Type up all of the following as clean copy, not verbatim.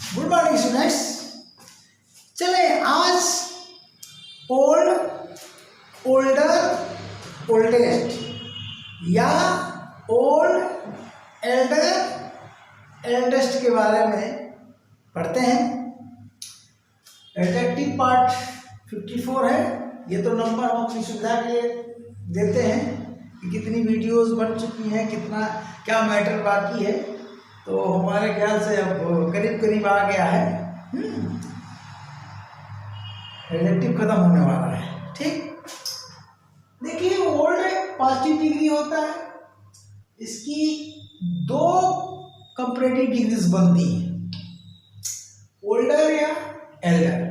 Good morning students. चले आज old, older, oldest या ओल्ड, एल्डर, एल्डेस्ट के बारे में पढ़ते हैं। एडजेक्टिव पार्ट 54 है। ये तो नंबर हम अपनी सुविधा के लिए देते हैं कि कितनी वीडियोस बन चुकी हैं, कितना क्या मैटर बाकी है। तो हमारे ख्याल से अब करीब करीब आ गया है। एडजेक्टिव खत्म होने वाला है। ठीक, देखिए ओल्ड पॉजिटिव डिग्री होता है, इसकी दो कंपैरेटिव डिग्रीज बनती हैं, ओल्डर या एल्डर।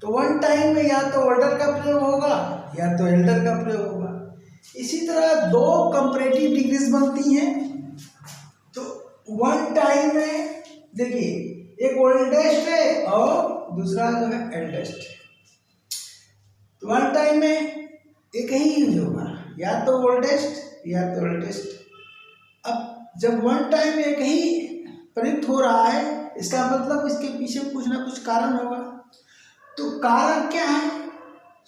तो वन टाइम में या तो ओल्डर का प्रयोग होगा या तो एल्डर का प्रयोग होगा। इसी तरह दो कंपैरेटिव डिग्रीज बनती हैं। तो वन टाइम में देखिए एक ओल्डेस्ट है और दूसरा जो है एल्डेस्ट है। तो वन टाइम में एक ही यूज होगा, या तो ओल्डेस्ट या तो एल्डेस्ट। अब जब वन टाइम में एक ही प्रयुक्त हो रहा है, इसका मतलब इसके पीछे कुछ ना कुछ कारण होगा। तो कारण क्या है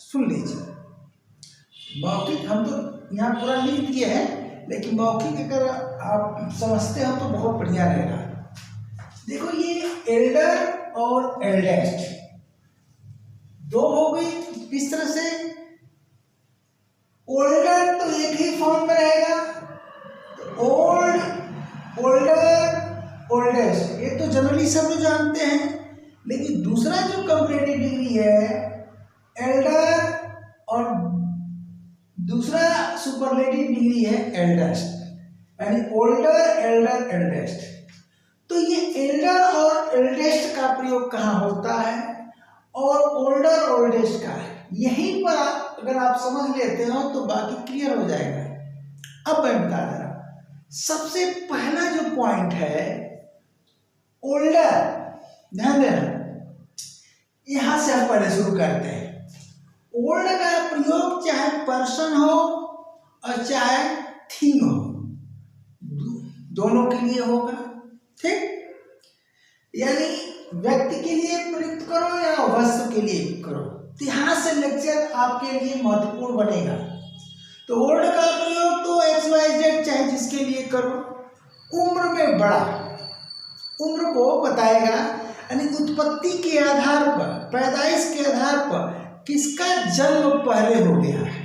सुन लीजिए। मौखिक हम तो यहाँ पूरा लिख दिए हैं, लेकिन मौखिक अगर आप समझते हो तो बहुत बढ़िया रहेगा। देखो ये एल्डर और एल्डेस्ट दो हो गई। किस तरह से? ओल्डर तो एक ही फॉर्म में रहेगा, ओल्ड, ओल्डर, ओल्डेस्ट, ये तो जनरली सब लोग जानते हैं। लेकिन दूसरा जो कंपैरेटिव डिग्री है एल्डर और दूसरा सुपरलेटिव डिग्री है एल्डेस्ट, यानी ओल्डर, एल्डर, एल्डेस्ट। तो ये एल्डर और एल्डेस्ट का प्रयोग कहाँ होता है और ओल्डर ओल्डेस्ट का है। यहीं पर अगर आप समझ लेते हो तो बाकी क्लियर हो जाएगा। अब मैं बता दे रहा हूं, सबसे पहला जो पॉइंट है ओल्डर, ध्यान देना, यहां से हम पहले शुरू करते हैं। ओल्ड का प्रयोग चाहे पर्सन हो और चाहे थिंग हो, दोनों के लिए होगा। ठीक, यानी व्यक्ति के लिए प्रयुक्त करो या वस्तु के लिए करो। तो यहां से लेक्चर आपके लिए महत्वपूर्ण बनेगा। तो ओल्ड का प्रयोग तो XYZ चाहे जिसके लिए करो, उम्र में बड़ा, उम्र को बताएगा, यानी उत्पत्ति के आधार पर, पैदाइश के आधार पर किसका जन्म पहले हो गया है,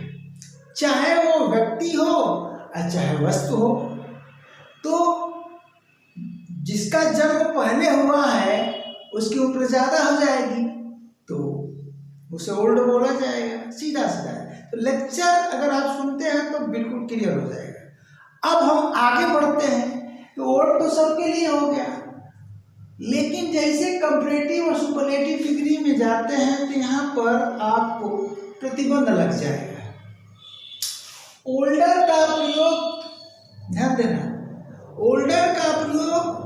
चाहे वो व्यक्ति हो और चाहे वस्तु हो। तो जिसका जन्म पहले हुआ है उसकी उम्र ज्यादा हो जाएगी, तो उसे ओल्ड बोला जाएगा, सीधा सीधा। तो लेक्चर अगर आप सुनते हैं तो बिल्कुल क्लियर हो जाएगा। अब हम आगे बढ़ते हैं। तो ओल्ड तो सबके लिए हो गया, लेकिन जैसे कंपैरेटिव और सुपरलेटिव डिग्री में जाते हैं तो यहाँ पर आपको प्रतिबंध लग जाएगा। ओल्डर का प्रयोग, ध्यान देना, ओल्डर का प्रयोग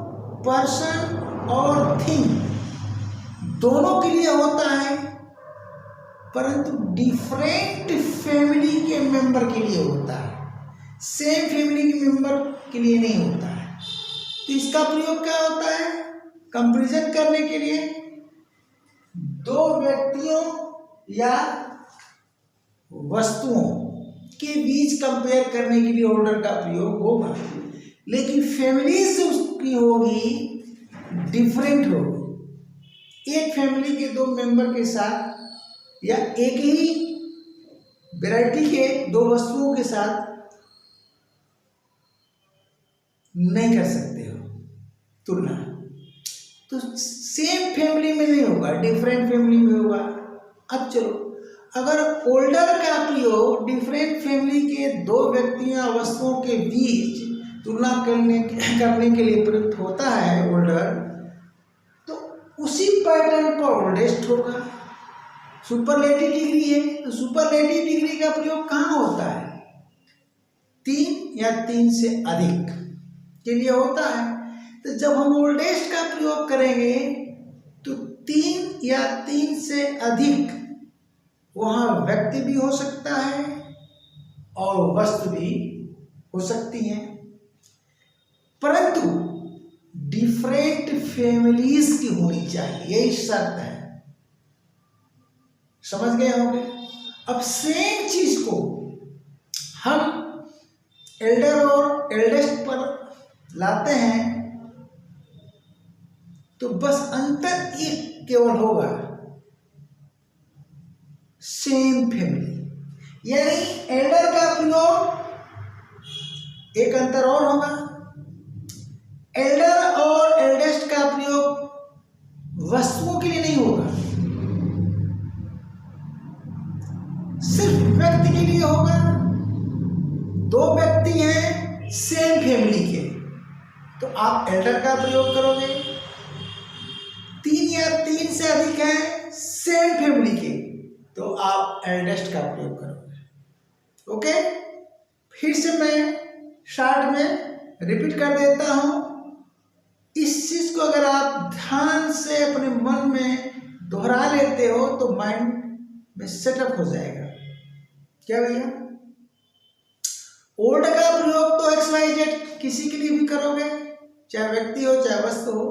पर्सन और थिंग दोनों के लिए होता है, परंतु डिफरेंट फैमिली के मेंबर के लिए होता है, सेम फैमिली के मेंबर के लिए नहीं होता है। तो इसका प्रयोग क्या होता है? कंपैरिजन करने के लिए, दो व्यक्तियों या वस्तुओं के बीच कंपेयर करने के लिए ओल्डर का प्रयोग होगा। लेकिन फैमिलीज उसकी होगी डिफरेंट होगी, एक फैमिली के दो मेंबर के साथ या एक ही वैरायटी के दो वस्तुओं के साथ नहीं कर सकते हो तुलना। तो सेम फैमिली में नहीं होगा, डिफरेंट फैमिली में होगा। अब चलो, अगर ओल्डर का प्रयोग डिफरेंट फैमिली के दो व्यक्तियों वस्तुओं के बीच तुलना करने के लिए प्रयुक्त होता है ओल्डर, तो उसी पैटर्न पर ओल्डेस्ट होगा। सुपरलेटिव डिग्री है तो सुपरलेटिव डिग्री का प्रयोग कहाँ होता है? 3 या 3 से अधिक के लिए होता है। तो जब हम ओल्डेस्ट का प्रयोग करेंगे तो 3 या 3 से अधिक, वहां व्यक्ति भी हो सकता है और वस्तु भी हो सकती है। परंतु डिफरेंट फैमिलीज की होनी चाहिए, यही शर्त है। समझ गए होंगे। अब सेम चीज को हम एल्डर और एल्डेस्ट पर लाते हैं तो बस अंतर एक केवल होगा, सेम फैमिली। यानी एल्डर का प्रयोग, एक अंतर और होगा, एल्डर और एल्डेस्ट का प्रयोग वस्तुओं के लिए नहीं होगा, सिर्फ व्यक्ति के लिए होगा। दो व्यक्ति हैं सेम फैमिली के तो आप एल्डर का प्रयोग करोगे, तीन या तीन से अधिक हैं सेम फैमिली के तो आप एल्डेस्ट का प्रयोग करोगे। ओके, फिर से मैं शॉर्ट में रिपीट कर देता हूं। इस चीज को अगर आप ध्यान से अपने मन में दोहरा लेते हो तो माइंड में सेटअप हो जाएगा। क्या भैया, ओल्ड का प्रयोग तो XYZ किसी के लिए भी करोगे, चाहे व्यक्ति हो चाहे वस्तु हो,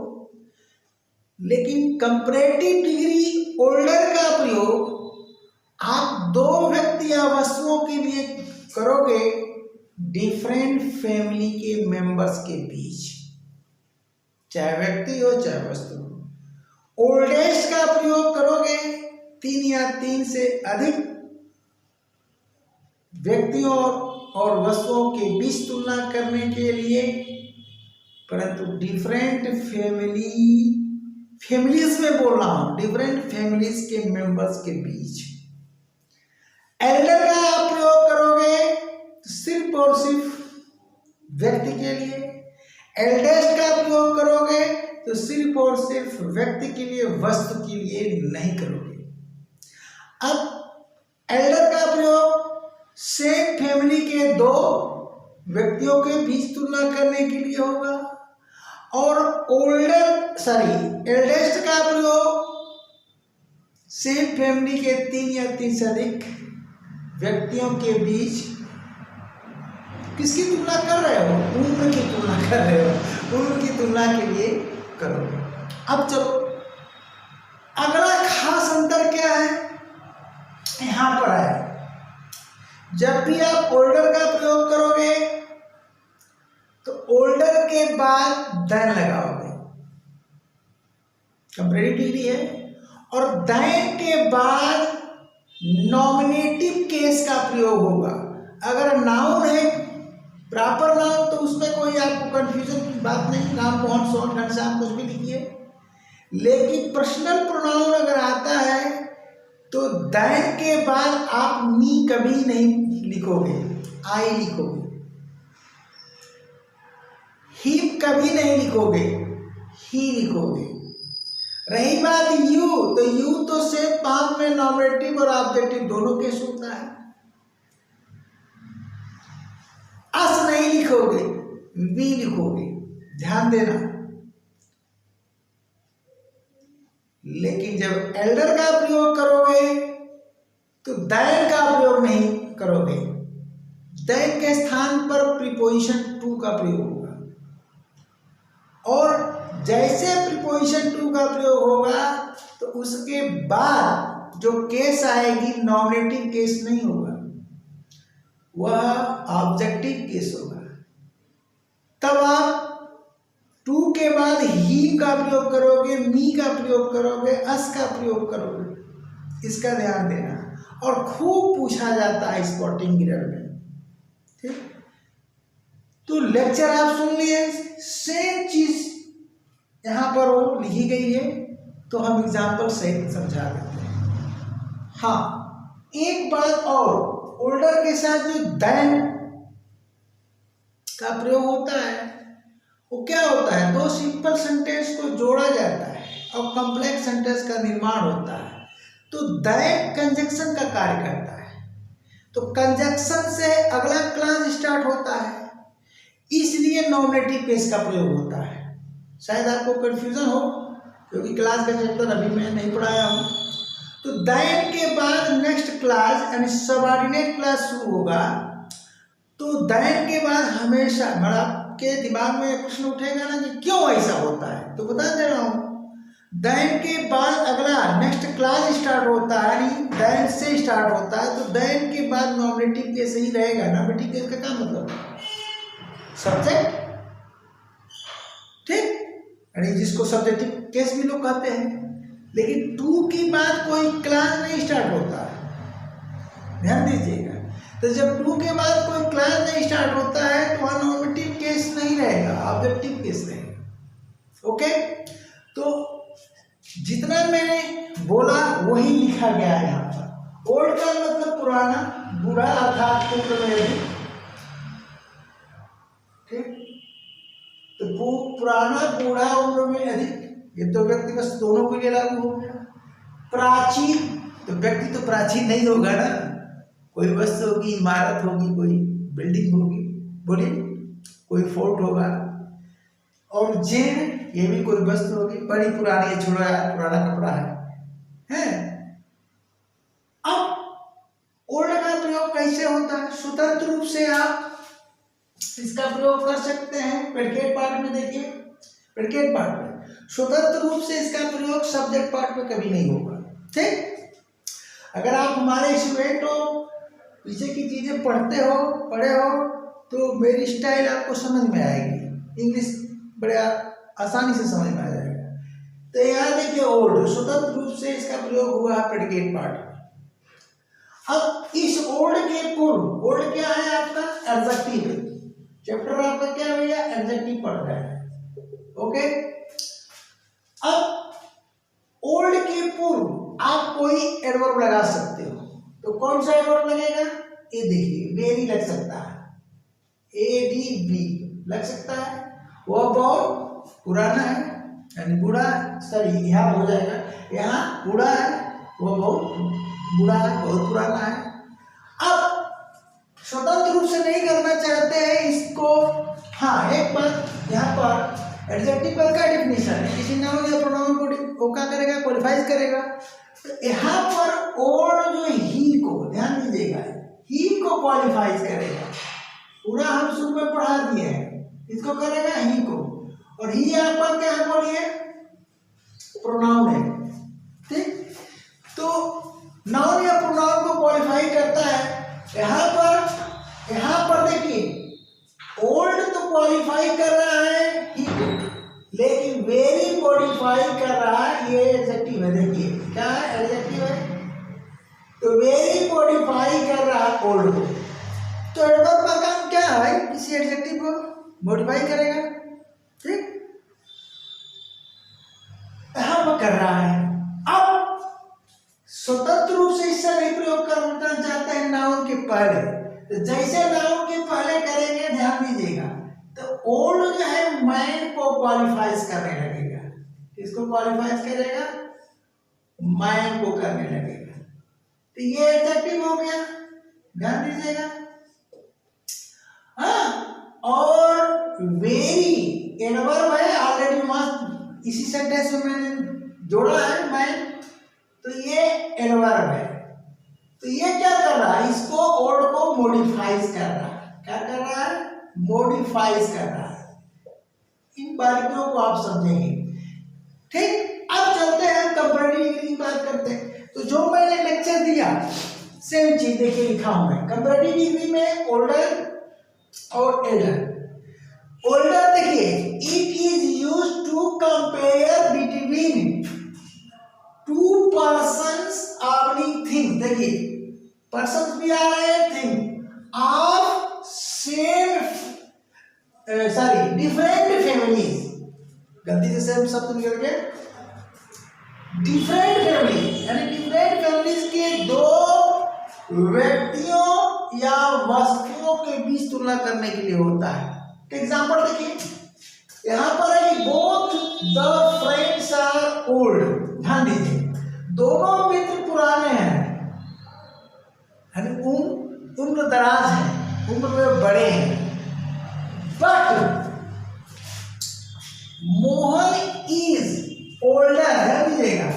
लेकिन कंपैरेटिव डिग्री ओल्डर का प्रयोग आप दो व्यक्ति या वस्तुओं के लिए करोगे डिफरेंट फैमिली के मेंबर्स के बीच, चाहे व्यक्ति हो चाहे वस्तु हो। ओल्डेस्ट का प्रयोग करोगे तीन या तीन से अधिक व्यक्तियों और वस्तुओं के बीच तुलना करने के लिए, परंतु डिफरेंट फैमिलीज में बोल रहा हूं, डिफरेंट फैमिलीज के मेंबर्स के बीच। एल्डर का आप प्रयोग करोगे तो सिर्फ और सिर्फ व्यक्ति के लिए, एल्डेस्ट का प्रयोग करोगे तो सिर्फ और सिर्फ व्यक्ति के लिए, वस्तु के लिए नहीं करोगे। अब एल्डर का प्रयोग सेम फैमिली के दो व्यक्तियों के बीच तुलना करने के लिए होगा, और एल्डेस्ट का प्रयोग सेम फैमिली के तीन या तीन से अधिक व्यक्तियों के बीच किसकी तुलना कर रहे हो, उम्र की तुलना कर रहे हो, उम्र की तुलना के लिए करोगे। अब चलो अगला खास अंतर क्या है, यहां पर है, जब भी आप ओल्डर का प्रयोग करोगे तो ओल्डर के बाद देन लगाओगे, कंपैरेटिव डिग्री है, और देन के बाद नॉमिनेटिव केस का प्रयोग होगा। अगर नाउन है, प्रॉपर नाउन, तो उसमें कोई आपको कंफ्यूजन की बात नहीं, राम मोहन सोहन घनश्याम कुछ भी लिखिए। लेकिन पर्सनल प्रोनाउन अगर आता है तो देन के बाद आप मी कभी नहीं लिखोगे, आई लिखोगे, ही कभी नहीं लिखोगे, ही लिखोगे। रही बात यू, तो यू तो से पाम में नॉमिनेटिव और ऑब्जेक्टिव दोनों केस होता है, अस नहीं लिखोगे, वी लिखोगे, ध्यान देना। लेकिन जब एल्डर का प्रयोग करोगे तो देन का प्रयोग नहीं करोगे, देन के स्थान पर प्रीपोजिशन टू का प्रयोग होगा, और जैसे प्रीपोजिशन टू का प्रयोग होगा तो उसके बाद जो केस आएगी नॉमिनेटिव केस नहीं होगा, वह ऑब्जेक्टिव केस होगा। तब आप टू के बाद ही का प्रयोग करोगे, मी का प्रयोग करोगे, अस का प्रयोग करोगे, इसका ध्यान देना। और खूब पूछा जाता है स्पॉटिंग मिरर में, ठीक। तो लेक्चर आप सुन लिए, सेम चीज यहां पर वो लिखी गई है, तो हम एग्जाम्पल सहित समझा देते हैं। हाँ, एक बात और, ओल्डर के साथ जो देन का प्रयोग होता है वो क्या होता है, दो सिंपल सेंटेंस को जोड़ा जाता है और कॉम्प्लेक्स सेंटेंस का निर्माण होता है, तो देन कंजक्शन का कार्य करता है। तो कंजक्शन से अगला क्लास स्टार्ट होता है, इसलिए नॉमिनेटिव केस का प्रयोग होता है। शायद आपको कंफ्यूजन हो क्योंकि क्लास का चैप्टर अभी मैं नहीं पढ़ाया हूँ। तो देन के बाद नेक्स्ट क्लास यानी सबऑर्डिनेट क्लास शुरू होगा, तो देन के बाद हमेशा बड़ा आपके दिमाग में प्रश्न उठेगा ना कि क्यों ऐसा होता है, तो बता दे रहा हूँ। देन के बाद अगला नेक्स्ट क्लास स्टार्ट होता है, यानी देन से स्टार्ट होता है, तो देन के बाद नॉमिनेटिव केस ही रहेगा। नॉमिनेटिव केस का क्या मतलब? सब्जेक्ट, ठीक, यानी जिसको सब्जेक्टिव केस भी लोग कहते हैं। लेकिन टू के बाद कोई क्लास नहीं स्टार्ट होता है, ध्यान दीजिएगा। तो जब टू के बाद कोई क्लास नहीं स्टार्ट होता है तो वहाँ नॉमिनेटिव केस नहीं रहेगा, ऑब्जेक्टिव केस रहेगा। ओके, तो जितना मैंने बोला वही लिखा गया है यहाँ पर। ओल्ड का मतलब पुराना, बूढ़ा अर्थात उम्र में अधिक, ठीक। तो पुराना, बूढ़ा, उम्र में अधिक, ये तो व्यक्ति बस दोनों के लिए लागू हो गया। प्राचीन, तो व्यक्ति तो प्राचीन नहीं होगा ना, कोई वस्तु होगी, इमारत होगी, कोई बिल्डिंग होगी, बोलिए, कोई फोर्ट होगा। और जीर्ण, ये भी कोई वस्तु होगी, बड़ी पुरानी, ये छोड़ा पुराना कपड़ा है। अब ओल्ड का प्रयोग कैसे होता है? स्वतंत्र रूप से आप इसका प्रयोग कर सकते हैं। प्रेडिकेट पार्ट में देखिए, प्रेडिकेट पार्ट में स्वतंत्र रूप से इसका प्रयोग सब्जेक्ट पार्ट में कभी नहीं होगा, ठीक। अगर आप हमारे स्टूडेंट हो, पीछे की चीजें पढ़े हो तो मेरी स्टाइल आपको समझ में आएगी, इंग्लिश बड़े आसानी से समझ में आ जाएगा। तो यहाँ देखिए ओल्ड, स्वतंत्र रूप से इसका प्रयोग हुआ है प्रेडिकेट पार्ट में। अब इस ओल्ड के पूर्व, ओल्ड क्या है आपका? एडजेक्टिव। चैप्टर आपका क्या भैया? एडजेक्टिव पढ़ रहा है। ओके, अब ओल्ड के पूर्व आप कोई एडवर्ब लगा सकते हो, तो कौन सा एडवर्ब लगेगा? ये देखिए, वेरी लग सकता है, ADV लग सकता है। वो बहुत पुराना है, यानी बूढ़ा, सॉरी यहाँ हो जाएगा, यहाँ बूढ़ा है, वो बहुत बूढ़ा है, बहुत पुराना है। अब स्वतंत्र रूप से नहीं करना चाहते हैं इसको। हाँ, एक बात यहाँ पर एडजेक्टिव का डेफिनेशन है, किसी नाउन या प्रोनाउन को क्या करेगा? क्वालिफाइज करेगा। तो यहाँ पर ओल्ड जो ही को, ध्यान दीजिएगा, ही को क्वालिफाइज करेगा। पूरा हम शुरू में पढ़ा दिए हैं, इसको करेगा ही को, और ही आपका क्या बोलिए? प्रोनाउन है, ठीक। तो नाउन या प्रोनाउन को क्वालिफाई करता है। यहाँ पर देखिए, ओल्ड तो क्वालिफाई कर रहा है ही को, लेकिन वेरी क्वालिफाई कर रहा है, ये एडजेक्टिव है। देखिए क्या है? एडजेक्टिव है। तो वेरी क्वालिफाई कर रहा है ओल्ड को, तो एडवर्ब का काम क्या है? किसी एडजेक्टिव को मॉडिफाई करेगा, ठीक, यहाँ पर कर रहा है। अब स्वतंत्र रूप से इससे नहीं प्रयोग करना चाहते हैं नाउन के पहले, तो जैसे नाउन के पहले करेंगे, ध्यान दीजिएगा, तो ओल्ड जो है मैन को क्वालिफाइज करने लगेगा। किसको क्वालिफाइज करेगा? मैन को करने लगेगा। तो ये एडजेक्टिव हो गया, ध्यान दीजिएगा। हाँ, और वेरी एडवर्ब है, ऑलरेडी वहां इसी सेंटेंस में मैंने जोड़ा है मैन, तो ये एडवर्ब है। तो ये क्या कर रहा है? इसको ओल्ड को मॉडिफाइज कर रहा है। क्या कर रहा है? मॉडिफाइज कर रहा है। इन बारीकियों को आप समझेंगे, ठीक। अब चलते हैं कंपैरेटिव डिग्री की बात करते हैं। तो जो मैंने लेक्चर दिया सेम चीज देखिए लिखा हूं मैं। कंपैरेटिव डिग्री में ओल्डर और एल्डर। ओल्डर देखिए, it is used to compare between two persons oblique thing. देखिए पर्सन्स भी आ रहे हैं, thing of same different families. गलती से सेम शब्द निकल गया। डिफरेंट फैमिली यानी डिफरेंट फैमिलीज के दो व्यक्तियों या वस्तुओं के बीच तुलना करने के लिए होता है। एग्जाम्पल देखिए, यहां पर है कि both the friends are old. ध्यान दीजिए, दोनों मित्र पुराने हैं, उम्र दराज है, उम्र में बड़े हैं। But Mohan is older. ध्यान दीजिएगा,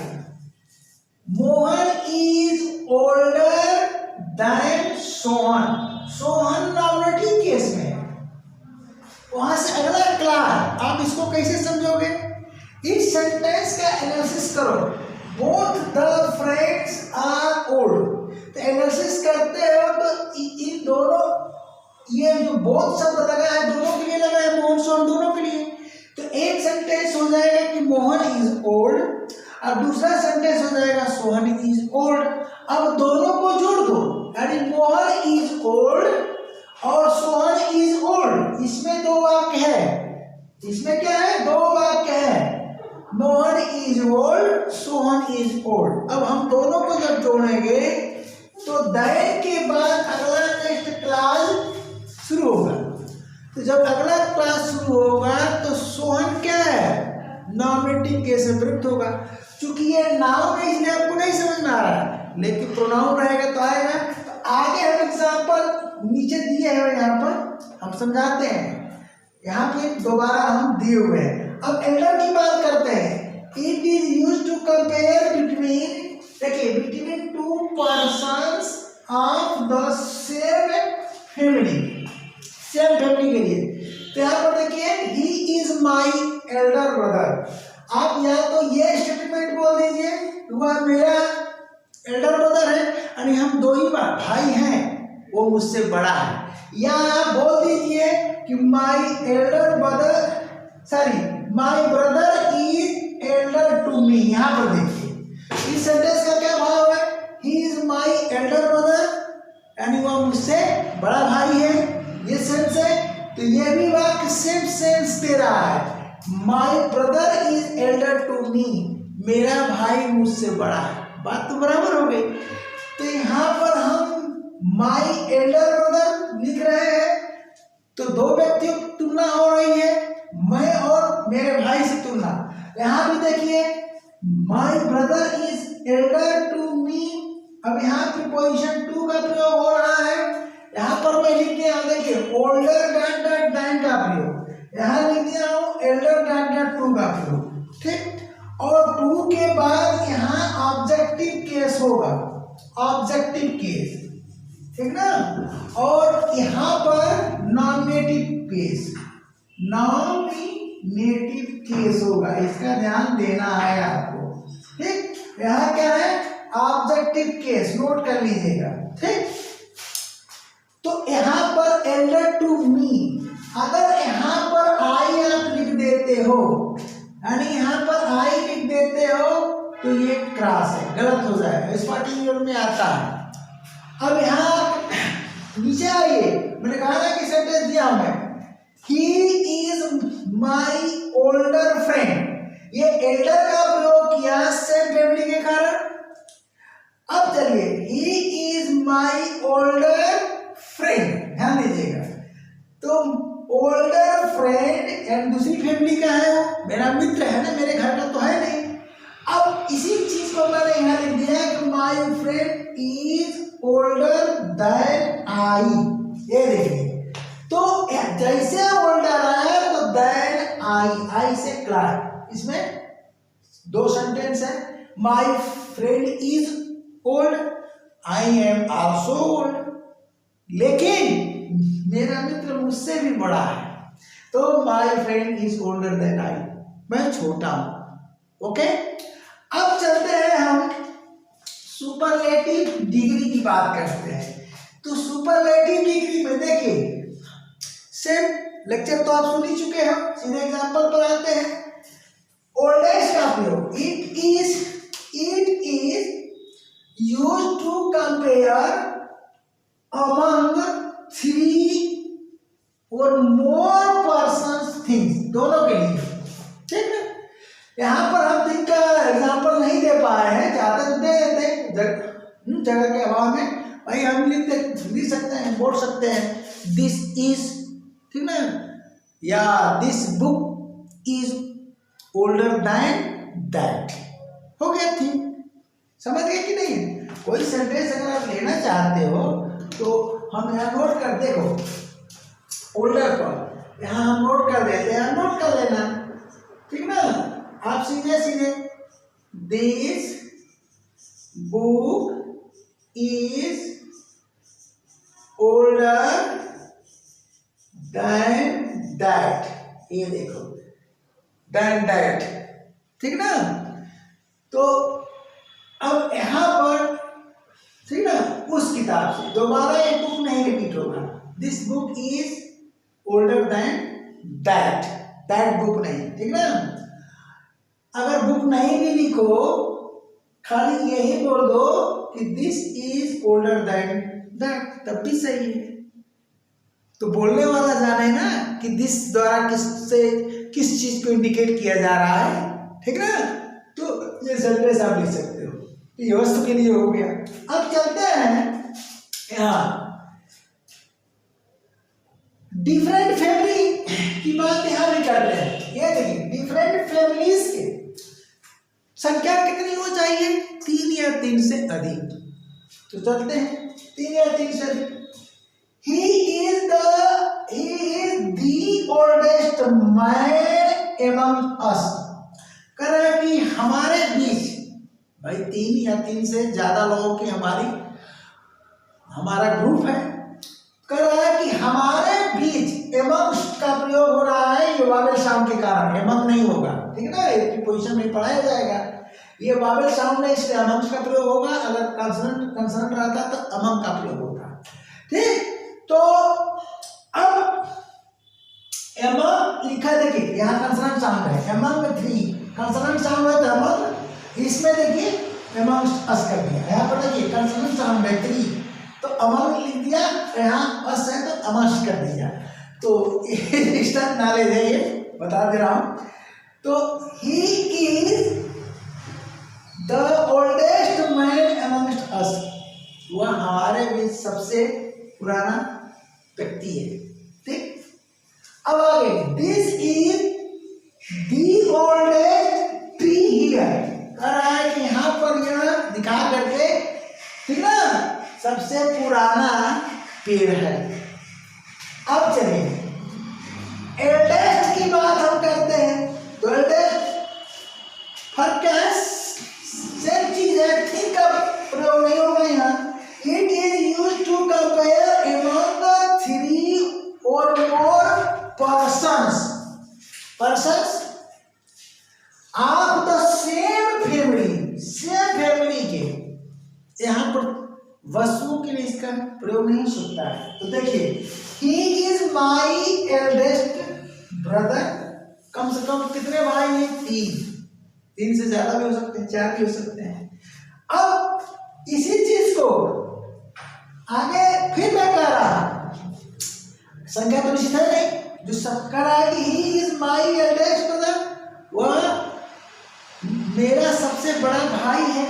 Mohan is older than Sohan. Sohan nominative case में, वहां से सेंटेंस का एनालिसिस करो, both the friends are old, तो एनालिसिस करते हो तो इन दोनों, ये जो बोथ शब्द लगा है दोनों के लिए लगा है, मोहन सोहन दोनों के लिए, तो एक सेंटेंस हो जाएगा कि मोहन इज ओल्ड और दूसरा सेंटेंस हो जाएगा सोहन इज ओल्ड। अब दोनों को जोड़ दो, यानी मोहन इज ओल्ड और सोहन इज ओल्ड, इसमें दो वाक्य है, इसमें क्या है, दो वाक्य है, Mohan is old Sohan is old. अब हम दोनों को जब जोड़ेंगे तो दैन के बाद अगला नेक्स्ट क्लास शुरू होगा, तो जब अगला क्लास शुरू होगा तो सोहन क्या है, नॉमिनेटिव केस में प्रयुक्त होगा। चूंकि ये नाउन है इसलिए आपको नहीं समझ में आ रहा है, लेकिन प्रोनाउन रहेगा तो आएगा। तो आगे हम एग्जाम्पल नीचे दिए हैं, यहाँ पर हम समझाते हैं, यहाँ पे दोबारा हम दिए हुए हैं। अब एल्डर की बात करते हैं, it is used to compare between, देखिए between two persons of the same family, same family के लिए। तो यहाँ पर देखिए he is my elder brother, आप या तो ये स्टेटमेंट बोल दीजिए वह मेरा एल्डर ब्रदर है, यानी हम दो ही भाई हैं, वो मुझसे बड़ा है, या आप बोल दीजिए कि my elder brother, sorry my brother is elder to me. यहाँ पर देखिए इस सेंटेंस का क्या भाव है, he is my elder brother, यानी वह मुझसे बड़ा भाई है, ये सेंस है। तो ये भी वाक्य सेम सेंस दे रहा है, my brother is elder to me, मेरा भाई मुझसे बड़ा है, बात तो बराबर हो गई। तो यहाँ पर हम माई एल्डर ब्रदर लिख रहे हैं, तो दो व्यक्तियों की तुलना हो रही है, मैं और मेरे भाई से तुलना। यहाँ भी देखिए my brother is elder to me, अब यहाँ पे पोजीशन टू का प्रयोग हो रहा है, यहाँ पर मैं लिख दिया, देखिए ओल्डर डैन डैन डैन का प्रयोग, यहाँ लिख दिया हूँ एल्डर डैन डैन टू का प्रयोग, ठीक। और टू के बाद यहाँ ऑब्जेक्टिव केस होगा, ऑब्जेक्टिव केस, ठीक ना, और यहाँ पर नॉमिनेटिव केस, नॉमिनेटिव केस होगा, इसका ध्यान देना है आपको, ठीक। यहाँ क्या है, ऑब्जेक्टिव केस, नोट कर लीजिएगा, ठीक। तो यहाँ पर एल्डर टू मी, अगर यहाँ पर आई आप लिख देते हो, यानी यहाँ पर आई लिख देते हो तो ये क्रॉस है, गलत हो जाएगा, इस पार्टिकुलर में आता है। अब यहाँ नीचे आइए, मैंने कहा ना कि सेंटेंस दिया मैं, ही इज माई ओल्डर फ्रेंड, ये एल्डर का प्रयोग किया सेम फैमिली के कारण। अब चलिए ही इज माई ओल्डर फ्रेंड, ध्यान दीजिएगा, तो ओल्डर फ्रेंड एंड दूसरी फैमिली का है, वो मेरा मित्र है ना, मेरे घर का तो है नहीं। अब इसी चीज को मैंने यहाँ लिख दिया कि my friend is older than I, ये देखिए, तो जैसे ओल्डर है तो देन आई से क्लास, इसमें दो सेंटेंस है, my friend is old, I am also old, लेकिन मेरा मित्र मुझसे भी बड़ा है, तो my friend is older than I, मैं छोटा हूं, ओके। अब चलते हैं हम सुपरलेटिव डिग्री की बात करते हैं। तो सुपरलेटिव डिग्री में देखिए सेम लेक्चर तो आप सुन ही चुके हो, सीधे एग्जांपल पर आते हैं। ओल्डेस्ट का प्रयोग, it is used to compare among three और मोर पर्सन्स थिंग्स, दोनों के लिए, ठीक है। यहाँ पर हम थिंग का एग्जांपल नहीं दे पाए हैं, चाहते तो दे देते, जगह के अभाव में भाई हम लिख सकते हैं, बोल सकते हैं दिस इज, ठीक ना, या this book is older then that, हो गया थिंग, समझ गए कि नहीं। कोई सेंटेंस अगर आप लेना चाहते हो तो हम यहाँ नोट कर, देखो ओल्डर पर यहाँ हम नोट कर देते हैं, नोट कर लेना, ठीक ना। आप सीधे सीधे this book is older then that, ये देखो देन दैट, ठीक ना। तो अब यहाँ पर ठीक ना, उस किताब से दोबारा एक बुक नहीं रिपीट होगा। This book is older then that book नहीं, ठीक ना। अगर बुक नहीं भी लिखो, खाली यही बोल दो कि this is older then that, तब भी सही है। तो बोलने वाला जाने ना कि दिस द्वारा किस चीज को इंडिकेट किया जा रहा है, ठीक ना। तो ये सेंटेंस आप लिख सकते हो, ये वस्तु के लिए हो गया। अब चलते हैं यहाँ डिफरेंट फैमिली की बात यहाँ भी करते हैं। ये देखिए डिफरेंट फैमिलीज के संख्या कितनी हो चाहिए, 3 या 3 से अधिक। तो चलते हैं 3 या 3 से अधिक। He is the oldest man among us। कह रहा है कि हमारे बीच, भाई 3 या 3 से ज्यादा लोगों की हमारा ग्रुप है। कह रहा है कि हमारे बीच एमंग्स्ट का प्रयोग हो रहा है, ये वावेल साउंड के कारण, एमंग नहीं होगा, ठीक है ना। एक प्रीपोजिशन में पढ़ाया जाएगा, ये वावेल साउंड है इसलिए एमंग्स्ट का प्रयोग होगा। अगर कंसोनेंट रहता तो अमंग का प्रयोग होता, ठीक। तो अब एमंग लिखा, देखिए यहाँ कंसोनेंट साउंड है, एमंग में 3 कंसोनेंट साउंड है तो एमंग, इसमें देखिए एमंग्स्ट अस कर दिया। यहाँ पर देखिए कंसोनेंट साउंड है 3 तो अमंग लिख दिया, यहाँ अस है तो अमंग्स्ट कर दिया। तो एक्स्ट्रा नॉलेज है, ये बता दे रहा हूँ। तो he is the oldest man amongst अस, वह हमारे बीच सबसे पुराना व्यक्ति है, ठीक। अब आगे this is the oldest tree here, कह रहा है कि यहाँ पर यह दिखा करके, ठीक ना, सबसे पुराना पेड़ है। अब चलिए एल्डेस्ट की बात हम करते हैं, तो एल्डेस्ट फर्क क्या है, सेम चीज है, थिंक का प्रयोग नहीं होगा यहाँ। It is used to compare among the 3 or more persons of the same family के, यहाँ पर वस्तुओं के लिए इसका प्रयोग नहीं हो सकता है। तो देखिए he is my eldest brother, कम से कम कितने भाई हैं, 3 से ज्यादा भी हो सकते हैं, 4 भी हो सकते हैं। अब इसी चीज को आगे फिर मैं कह रहा, संख्या तो निश्चित है नहीं, जो सब कह रहा है कि ही इज माई एल्डेस्ट ब्रदर, वह मेरा सबसे बड़ा भाई है।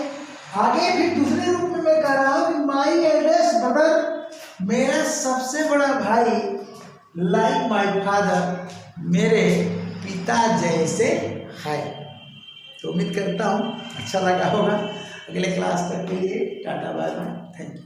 आगे फिर दूसरे रूप में मैं कह रहा हूं कि माई एल्डेस्ट ब्रदर, मेरा सबसे बड़ा भाई, लाइक माई फादर, मेरे पिता जैसे है। तो उम्मीद करता हूँ अच्छा लगा होगा। अगले क्लास तक के लिए tata bye bye, thank you.